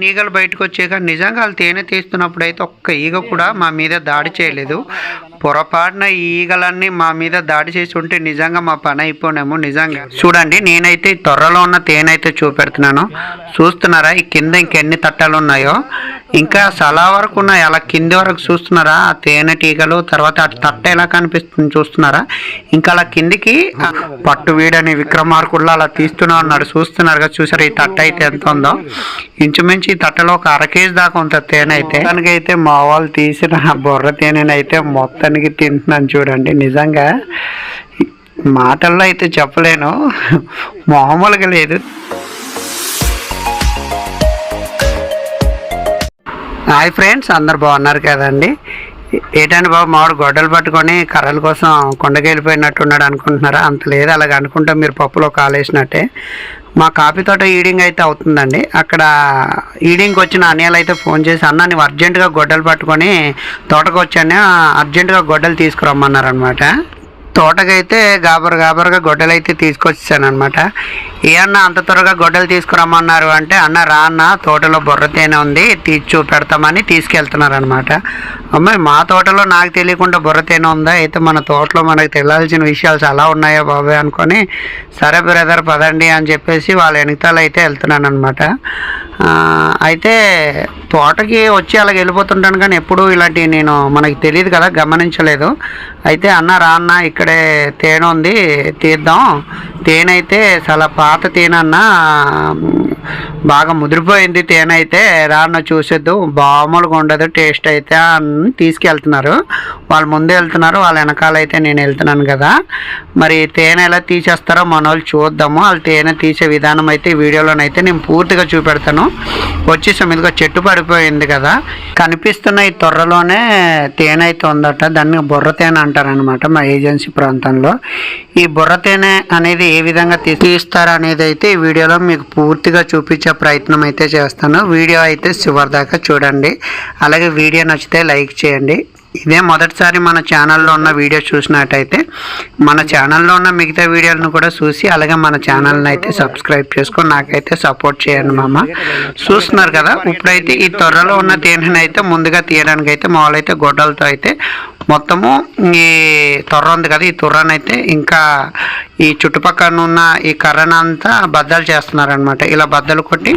ఈగలు బయటకు వచ్చాక నిజంగా వాళ్ళు తేనె తీస్తున్నప్పుడు అయితే ఒక్క ఈగ కూడా మా మీద దాడి చేయలేదు. పొరపాటున ఈ ఈగలన్నీ మా మీద దాడి చేసి ఉంటే నిజంగా మా పని అయిపోనేమో. నిజంగా చూడండి, నేనైతే త్వరలో ఉన్న తేనె అయితే చూపెడుతున్నాను. చూస్తున్నారా ఈ కింద ఇంకెన్ని తట్టలు ఉన్నాయో, ఇంకా చాలా వరకు ఉన్నాయి. అలా కింది వరకు చూస్తున్నారా ఆ తేనె టీగలు. తర్వాత ఆ తట్ట ఎలా కనిపిస్తుంది చూస్తున్నారా. ఇంకా అలా కిందికి పట్టు వీడని విక్రమార్కుల్లో అలా తీస్తూనే ఉన్నాడు. చూస్తున్నారు కదా, చూసారు ఈ తట్ట అయితే ఎంత ఉందో. ఇంచుమించు ఈ తట్టలో ఒక 1/2 కేజీ దాకా ఉంటుంది తేనె అయితే. దానికైతే మా వాళ్ళు తీసిన బొర్ర తేనెని అయితే మొత్తానికి తింటున్నాను చూడండి. నిజంగా మాటల్లో అయితే చెప్పలేను, మామూలుగా లేదు. హాయ్ ఫ్రెండ్స్, అందరు బాగున్నారు కదండి. ఏంటంటే బాబు మామిడి గొడ్డలు పట్టుకొని కర్రల కోసం కొండకి వెళ్ళిపోయినట్టున్నాడు అనుకుంటున్నారా? అంత లేదు, అలాగ అనుకుంటే మీరు పప్పులో కాలేసినట్టే. మా కాఫీ తోట ఈడింగ్ అయితే అవుతుందండి. అక్కడ ఈడింగ్కి వచ్చిన అన్నయ్యలు అయితే ఫోన్ చేసి, అన్న నువ్వు అర్జెంటుగా గొడ్డలు పట్టుకొని తోటకు వచ్చాను, అర్జెంటుగా గొడ్డలు తీసుకురమ్మన్నారనమాట. తోటకైతే గాబరగా గొడ్డలు అయితే తీసుకొచ్చాను అనమాట. ఏ అన్న అంత త్వరగా గొడ్డలు తీసుకురమ్మన్నారు అంటే, అన్న రా అన్న తోటలో బొర్ర తేనె ఉంది తీసి చూపెడతామని తీసుకెళ్తున్నారు అనమాట. అమ్మాయి మా తోటలో నాకు తెలియకుండా బొర్ర తేనె ఉందా? అయితే మన తోటలో మనకు తెలియాల్సిన విషయాలు చాలా ఉన్నాయో బాబాయ్ అనుకొని, సరే బ్రదర్ పదండి అని చెప్పేసి వాళ్ళ వెనకాల అయితే వెళ్తున్నాను అనమాట. అయితే తోటకి వచ్చి అలాగ వెళ్ళిపోతుంటాను, కానీ ఎప్పుడు ఇలాంటివి నేను మనకి తెలియదు కదా, గమనించలేదు. అయితే అన్న రా అన్న ఇక్కడే తేనె ఉంది తీద్దాం. తేనె అయితే చాలా పాత తేనె అన్న, బాగా ముదిరిపోయింది తేనె అయితే, రాన్న చూసేద్దు బాములుగా ఉండదు టేస్ట్ అయితే అని తీసుకెళ్తున్నారు. వాళ్ళు ముందే వెళ్తున్నారు, వాళ్ళ వెనకాల అయితే నేను వెళ్తున్నాను కదా. మరి తేనె ఎలా తీసేస్తారో మన వాళ్ళు చూద్దాము. వాళ్ళు తేనె తీసే విధానం అయితే వీడియోలోనైతే నేను పూర్తిగా చూపెడతాను. వచ్చేసాం, ఇదిగో చెట్టు పడిపోయింది కదా, కనిపిస్తున్న ఈ తొర్రలోనే తేనె అయితే ఉందట. దాన్ని బొర్ర తేనె అంటారనమాట మా ఏజెన్సీ ప్రాంతంలో. ఈ బొర్ర తేనె అనేది ఏ విధంగా తీస్తారు అనేది అయితే ఈ వీడియోలో మీకు పూర్తిగా చూపించే ప్రయత్నం అయితే చేస్తాను. వీడియో అయితే చివరి దాకా చూడండి. అలాగే వీడియో నచ్చితే లైక్ చేయండి. ఇదే మొదటిసారి మన ఛానల్లో ఉన్న వీడియో చూసినట్టయితే మన ఛానల్లో ఉన్న మిగతా వీడియోలను కూడా చూసి, అలాగే మన ఛానల్ని అయితే సబ్స్క్రైబ్ చేసుకొని నాకైతే సపోర్ట్ చేయండి మామ. చూస్తున్నారు కదా, ఇప్పుడైతే ఈ త్వరలో ఉన్న తేనెని అయితే ముందుగా తీయడానికి అయితే మా వాళ్ళైతే గొడ్డలతో అయితే మొత్తము ఈ తొర్ర ఉంది కదా, ఈ తొర్రనైతే ఇంకా ఈ చుట్టుపక్కల ఉన్న ఈ కర్రనంతా బద్దలు చేస్తున్నారనమాట. ఇలా బద్దలు కొట్టి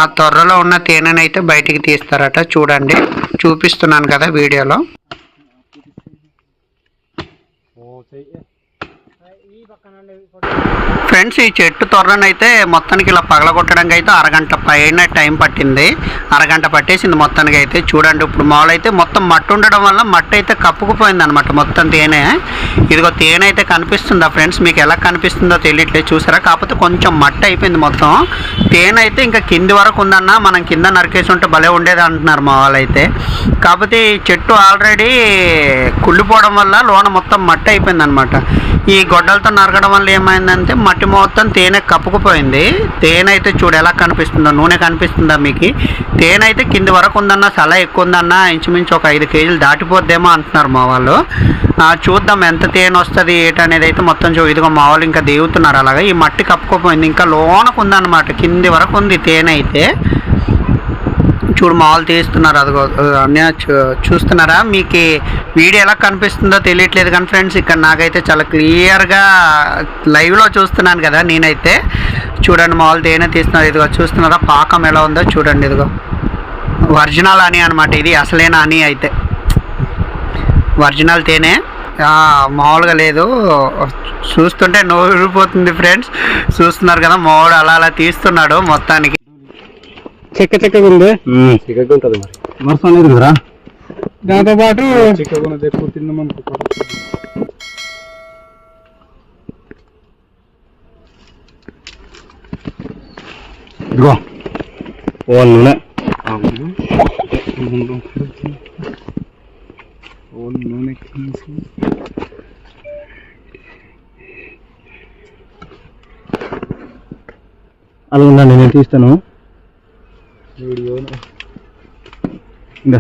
ఆ తొర్రలో ఉన్న తేనెని అయితే బయటికి తీస్తారట. చూడండి, చూపిస్తున్నాను కదా వీడియోలో. ఫ్రెండ్స్, ఈ చెట్టు తొర్రనైతే మొత్తానికి ఇలా పగలగొట్టడానికి అయితే అరగంట పైన టైం పట్టింది. అరగంట పట్టేసింది మొత్తానికి అయితే. చూడండి, ఇప్పుడు మామూలైతే మొత్తం మట్టి ఉండడం వల్ల మట్టి అయితే కప్పుకుపోయింది అనమాట మొత్తం తేనె. ఇదిగో తేనె అయితే కనిపిస్తుందా ఫ్రెండ్స్? మీకు ఎలా కనిపిస్తుందో తెలియట్లేదు, చూసారా? కాకపోతే కొంచెం మట్టి అయిపోయింది మొత్తం. తేనె అయితే ఇంకా కింది వరకు ఉందన్న, మనం కింద నరికేసి ఉంటే భలే ఉండేది అంటున్నారు మా వాళ్ళైతే. కాకపోతే ఈ చెట్టు ఆల్రెడీ కుళ్ళిపోవడం వల్ల లోన మొత్తం మట్టి అయిపోయింది అనమాట. ఈ గొడ్డలతో నరకడం వల్ల ఏమైందంటే మట్టి మొత్తం తేనె కప్పుకుపోయింది. తేనె అయితే చూడు ఎలా కనిపిస్తుందో, నూనె కనిపిస్తుందా మీకు? తేనె అయితే కింది వరకు ఉందన్న, చాలా ఎక్కువ ఉందన్న, ఇంచుమించు ఒక 5 కేజీలు దాటిపోద్దేమో అంటున్నారు మా వాళ్ళు. చూద్దాం ఎంత తేనె వస్తుంది ఏంటనేది అయితే మొత్తం ఇదిగో మా వాళ్ళు ఇంకా దిగుతున్నారు. అలాగా ఈ మట్టి కప్పుకుపోయింది, ఇంకా లోనకు ఉందన్నమాట, కింది వరకు ఉంది తేనె అయితే. చూడు మామూలు తీస్తున్నారు, అదిగో అన్నీ చూస్తున్నారా? మీకు వీడియో ఎలా కనిపిస్తుందో తెలియట్లేదు కానీ ఫ్రెండ్స్, ఇక్కడ నాకైతే చాలా క్లియర్గా లైవ్లో చూస్తున్నాను కదా నేనైతే. చూడండి, మామూలు తేనె తీస్తున్నారు. ఇదిగో చూస్తున్నారా పాకం ఎలా ఉందో చూడండి. ఇదిగో ఒరిజినల్ అని అనమాట, ఇది అసలైన అని అయితే ఒరిజినల్ తేనె, మామూలుగా లేదు. చూస్తుంటే నోరిపోతుంది ఫ్రెండ్స్. చూస్తున్నారు కదా, మామూలు అలా అలా తీస్తున్నాడు మొత్తానికి. చెక్కగా ఉంది, చెక్కగా ఉంటుంది. మరి వర్షం లేదు కదరా, దాంతో పాటు చెక్కగా ఎక్కువ తిన్నామనుకో. ఇదిగో ఓ నూనె, నూనె అలా ఉందండి, నేను తీస్తాను వీడియో. ఇంకా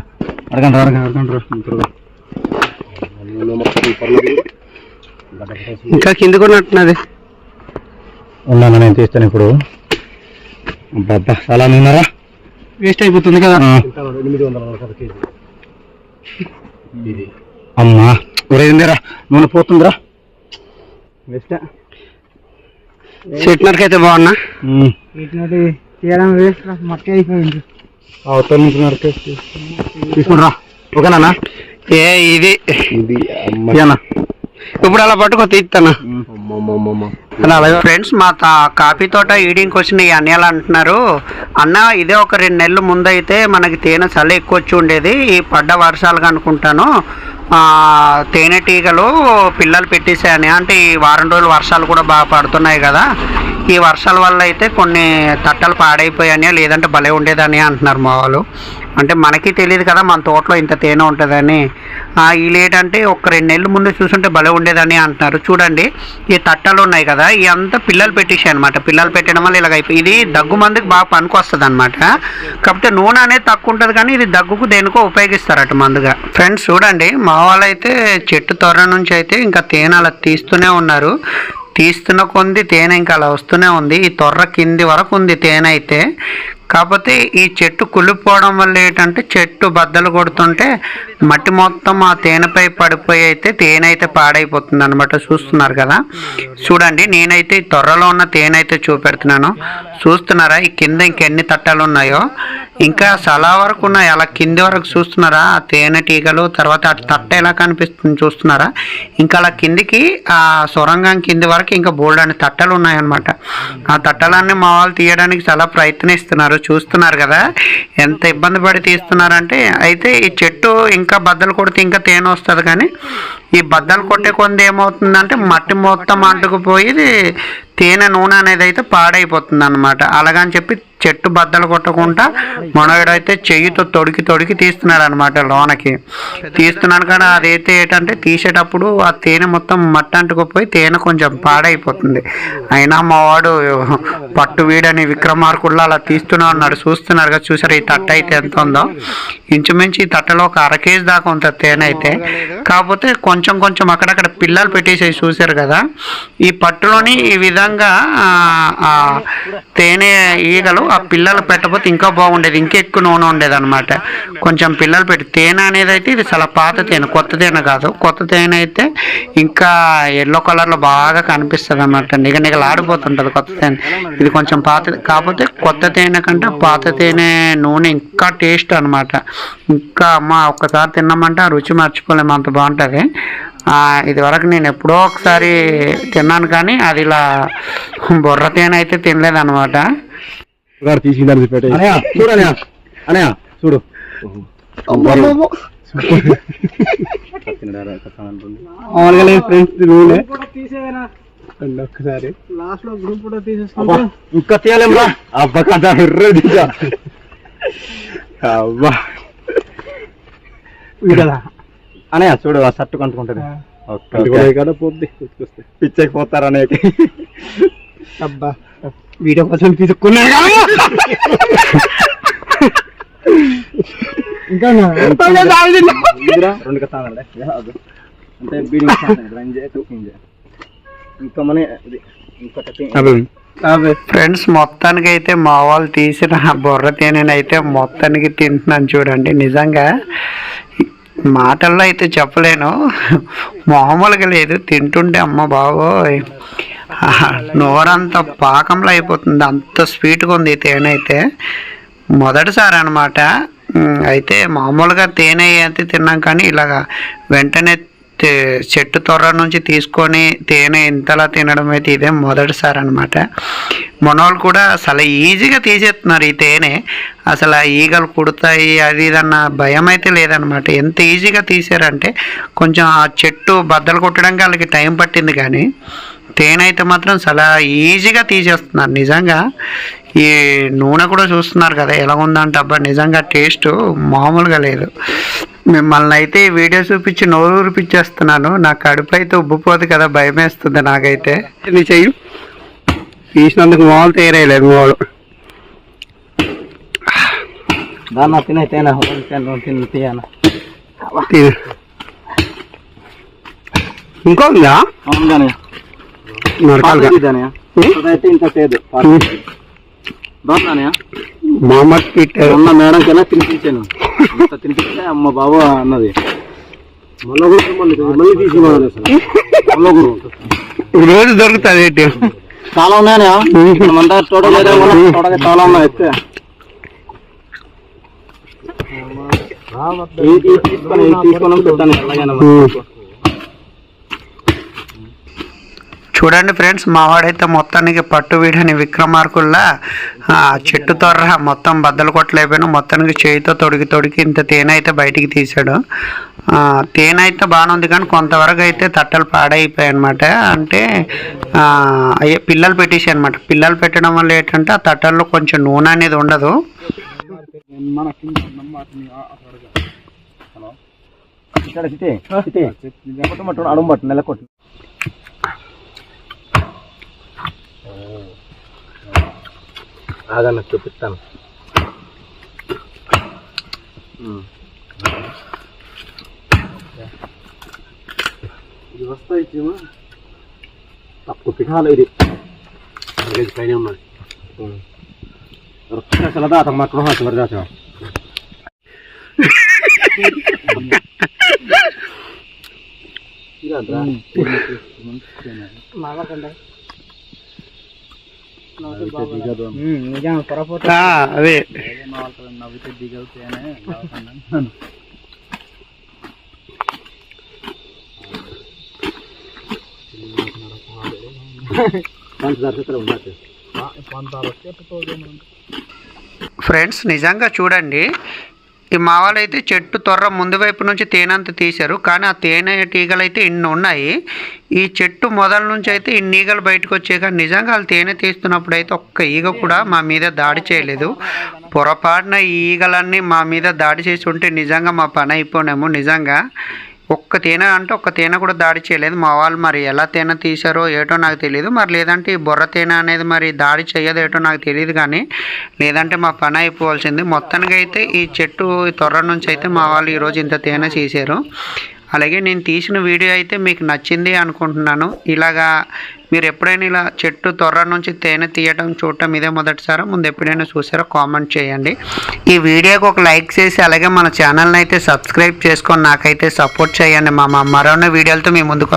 ఇంకా కింద కొన్నట్టున్నది. ఉన్నాను, నేను తీస్తాను ఇప్పుడు. అబ్బా చాలా ఉన్నారా? వేస్ట్ అయిపోతుంది కదా. 840 కేజీ ఇది. అమ్మా ఒరేందిరా నూనె పోతుందిరా. చెట్నరకైతే బాగున్నా తీయడం వేస్ట్ మట్టి అయిపోయింది. అవతల నుంచి నరికేసి తీసుకురా. ఓకేనా ఏ ఇది ఇది ఇప్పుడు అలా పట్టుకో తీస్తాను. ఫ్రెండ్స్ మా కాఫీ తోట ఈడింగ్కి వచ్చిన ఈ అన్నయ్యలు అంటున్నారు, అన్న ఇదే ఒక 2 నెలల ముందు అయితే మనకి తేనె చలి ఎక్కువ వచ్చి ఉండేది, ఈ పడ్డ వర్షాలుగా అనుకుంటాను తేనెటీగలు పిల్లలు పెట్టేసాయని. అంటే ఈ వారం రోజులు వర్షాలు కూడా బాగా పడుతున్నాయి కదా, ఈ వర్షాల వల్ల అయితే కొన్ని తట్టలు పాడైపోయాయని లేదంటే భలే ఉండేదని అంటున్నారు మా వాళ్ళు. అంటే మనకి తెలియదు కదా మన తోటలో ఇంత తేనె ఉంటుందని. వీళ్ళు ఏంటంటే ఒక 2 నెలల ముందు చూసుంటే భలే ఉండేదని అంటున్నారు. చూడండి ఈ తట్టలు ఉన్నాయి కదా, ఇవి అంతా పిల్లలు పెట్టేసాయి అనమాట. పిల్లలు పెట్టడం వల్ల ఇలాగ అయిపోయి ఇది దగ్గు మందుకి బాగా పనికి వస్తుంది అనమాట. కాకపోతే నూనె అనేది తక్కువ ఉంటుంది కానీ ఇది దగ్గుకు దేనికో ఉపయోగిస్తారట మందుగా. ఫ్రెండ్స్ చూడండి మా వాళ్ళు అయితే చెట్టు తొర్ర నుంచి అయితే ఇంకా తేనె అలా తీస్తూనే ఉన్నారు. తీస్తున్న కొంది తేనె ఇంకా అలా వస్తూనే ఉంది. ఈ తొర్ర కింది వరకు ఉంది తేనె అయితే. కాకపోతే ఈ చెట్టు కుళ్ళిపోవడం వల్ల ఏంటంటే చెట్టు బద్దలు కొడుతుంటే మట్టి మొత్తం ఆ తేనెపై పడిపోయి అయితే తేనె అయితే పాడైపోతుంది అనమాట. చూస్తున్నారు కదా, చూడండి నేనైతే ఈ తొర్రలో ఉన్న తేనె అయితే చూపెడుతున్నాను. చూస్తున్నారా ఈ కింద ఇంకెన్ని తట్టాలు ఉన్నాయో, ఇంకా చాలా వరకు ఉన్నాయి అలా కింది వరకు. చూస్తున్నారా ఆ తేనె టీగలు, తర్వాత ఆ తట్ట ఎలా కనిపిస్తుంది చూస్తున్నారా. ఇంకా అలా కిందికి ఆ సొరంగం కింది వరకు ఇంకా బోల్డ్ అనే తట్టలు ఉన్నాయన్నమాట. ఆ తట్టలన్నీ మా వాళ్ళు తీయడానికి చాలా ప్రయత్నిస్తున్నారు. చూస్తున్నారు కదా ఎంత ఇబ్బంది పడి తీస్తున్నారంటే. అయితే ఈ చెట్టు ఇంకా బద్దలు కొడితే ఇంకా తేనె వస్తుంది కానీ ఈ బద్దలు కొట్టే కొంది ఏమవుతుందంటే మట్టి మొత్తం అంటుకుపోయి తేనె నూనె అనేది అయితే పాడైపోతుంది అనమాట. అలాగని చెప్పి చెట్టు బద్దలు కొట్టకుండా మనోడైతే చెయ్యితో తొడికి తీస్తున్నాడు అనమాట లోనకి. తీస్తున్నాను కానీ అదైతే ఏంటంటే తీసేటప్పుడు ఆ తేనె మొత్తం మట్టి అంటుకుపోయి తేనె కొంచెం పాడైపోతుంది. అయినా మా వాడు పట్టు వీడని విక్రమార్కుల్లో అలా తీస్తూనే ఉన్నాడు. చూస్తున్నారు కదా, చూసారు ఈ తట్ట అయితే ఎంత ఉందో. ఇంచుమించు ఈ తట్టలో ఒక 1/2 కేజీ దాకా ఉంటుంది తేనె అయితే. కాకపోతే కొంచెం అక్కడక్కడ పిల్లలు పెట్టేసేసి చూసారు కదా. ఈ పట్టులోని ఈ విధంగా తేనె ఈగలు ఆ పిల్లలు పెట్టకపోతే ఇంకా బాగుండేది, ఇంకా ఎక్కువ నూనె ఉండేది అనమాట. కొంచెం పిల్లలు పెట్టి తేనె అనేది అయితే ఇది చాలా పాత తేనె, కొత్త తేనె కాదు. కొత్త తేనె అయితే ఇంకా ఎల్లో కలర్లో బాగా కనిపిస్తుంది అనమాట, నిగనిగలాడిపోతుంటుంది కొత్త తేనె. ఇది కొంచెం పాత, కాకపోతే కొత్త తేనె కంటే పాత తేనె నూనె ఇంకా టేస్ట్ అనమాట. ఇంకా అమ్మ ఒక్కసారి తిన్నామంటే ఆ రుచి మర్చిపోలేము, అంత బాగుంటుంది. ఇది వరకు నేను ఎప్పుడో ఒకసారి తిన్నాను కానీ అది ఇలా బొర్ర తేనె అయితే తినలేదన్నమాట. చూడు ఒకసారి లాస్ట్ లో గ్రూప్ ఫోటో తీసేసుకుంటా ఇంకా తీయాలేమ్రా. అబ్బా కదా అబ్బా అనే చూడు ఆ షర్ట్ కంటుకుంటుంది పిచ్చకి పోతారు అనేక. అబ్బా వీడియో కోసం తీసుకున్నాను ఇంకా 2 కథ అంటే ఇంకా మన ఫ్రెండ్స్ మొత్తానికి అయితే మా వాళ్ళు తీసిన బొర్ర తేనెనైతే మొత్తానికి తింటున్నాను చూడండి. నిజంగా మాటల్లో అయితే చెప్పలేను, మామూలుగా లేదు. తింటుంటే అమ్మ బాబోయ్ నోరంతా పాకంలో అయిపోతుంది, అంత స్వీట్గా ఉంది ఈ తేనె అయితే. మొదటిసారి అనమాట. అయితే మామూలుగా తేనె అయితే తిన్నాం కానీ ఇలాగా వెంటనే చెట్టు తొర్ర నుంచి తీసుకొని తేనె ఇంతలా తినడం అయితే ఇదే మొదటిసారి అనమాట. మనోళ్ళు కూడా అసలు ఈజీగా తీసేస్తున్నారు ఈ తేనె. అసలు ఈగలు కుడతాయి అది ఇదన్న భయం అయితే లేదనమాట. ఎంత ఈజీగా తీసారంటే కొంచెం ఆ చెట్టు బద్దలు కొట్టడానికి వాళ్ళకి టైం పట్టింది కానీ తేనె అయితే మాత్రం చాలా ఈజీగా తీసేస్తున్నారు నిజంగా. ఈ నూనె కూడా చూస్తున్నారు కదా ఎలా ఉందంటే అబ్బా నిజంగా టేస్ట్ మామూలుగా లేదు. మిమ్మల్ని అయితే ఈ వీడియో చూపించి నోరు ఊరిపించేస్తున్నాను. నా కడుపు అయితే ఉబ్బిపోదు కదా, భయం వేస్తుంది నాకైతే. నీ చెయ్యి తీసినందుకు మామూలు తేరేయలేదు మామూలు. ఇంకో ఉందా మొహమ్మద్ పీటర్ ఉన్న మేడం కన్నా తినిపించాను. తినిపిస్తే అమ్మ బాబు అన్నది మళ్ళీ తీసి రోజు దొరుకుతుంది ఏంటి చాలా ఉన్నాయా మనమంతా చూడలేదా చాలా ఉన్నాయి అయితే తీసుకొని పెట్టాను ఎలాగైనా. చూడండి ఫ్రెండ్స్, మావాడైతే మొత్తానికి పట్టు వీడని విక్రమార్కుల్లా చెట్టు తొర్ర మొత్తం బద్దలు కొట్టలేకపోయినా మొత్తానికి చేయితో తొడిగి ఇంత తేనె అయితే బయటికి తీసాడు. తేనె అయితే బాగానే ఉంది, కానీ కొంతవరకు అయితే తట్టలు పాడైపోయాయి అనమాట. అంటే అయ్యే పిల్లలు పెట్టేసాయి అనమాట. పిల్లలు పెట్టడం వల్ల ఏంటంటే ఆ తట్టల్లో కొంచెం నూనె అనేది ఉండదు. అడుగు నెల కొట్టు ఆగన్న చూపిస్తాను. ఇది వస్తాయి తక్కువ పిఠాలు ఇది పైన ఉన్నది చల్లదా అతను మాత్రం చివరిదాచా అదే నవ్వితే దిగవుతాయనే ఫ్రెండ్స్ నిజంగా చూడండి, ఈ మావాళ్ళు అయితే చెట్టు తొర్ర ముందు వైపు నుంచి తేనెంత తీశారు, కానీ ఆ తేనె ఈగలు అయితే ఇన్ని ఉన్నాయి. ఈ చెట్టు మొదల నుంచి అయితే ఇన్ని ఈగలు బయటకు వచ్చాయి, కానీ నిజంగా వాళ్ళు తేనె తీస్తున్నప్పుడు అయితే ఒక్క ఈగ కూడా మా మీద దాడి చేయలేదు. పొరపాటున ఈ ఈగలన్నీ మా మీద దాడి చేసి ఉంటే నిజంగా మా పని అయిపోయినాము. నిజంగా ఒక్క తేనె అంటే ఒక్క తేనె కూడా దాడి చేయలేదు. మా వాళ్ళు మరి ఎలా తేనె తీశారో ఏటో నాకు తెలియదు. మరి లేదంటే ఈ బొర్ర తేనె అనేది మరి దాడి చేయదు ఏటో నాకు తెలియదు, కానీ లేదంటే మా పని అయిపోవాల్సింది. మొత్తానికి అయితే ఈ చెట్టు తొర్ర నుంచి అయితే మా వాళ్ళు ఈరోజు ఇంత తేనె తీశారు. అలాగే నేను తీసిన వీడియో అయితే మీకు నచ్చింది అనుకుంటున్నాను. ఇలాగా మీరు ఎప్పుడైనా ఇలా చెట్టు తొర్ర నుంచి తేనె తీయడం చూడటం ఇదే మొదటిసారా, ముందు ఎప్పుడైనా చూసారో కామెంట్ చేయండి. ఈ వీడియోకి ఒక లైక్ చేసి అలాగే మన ఛానల్ని అయితే సబ్స్క్రైబ్ చేసుకొని నాకైతే సపోర్ట్ చేయండి. మరొన్న వీడియోలతో మీ ముందుకు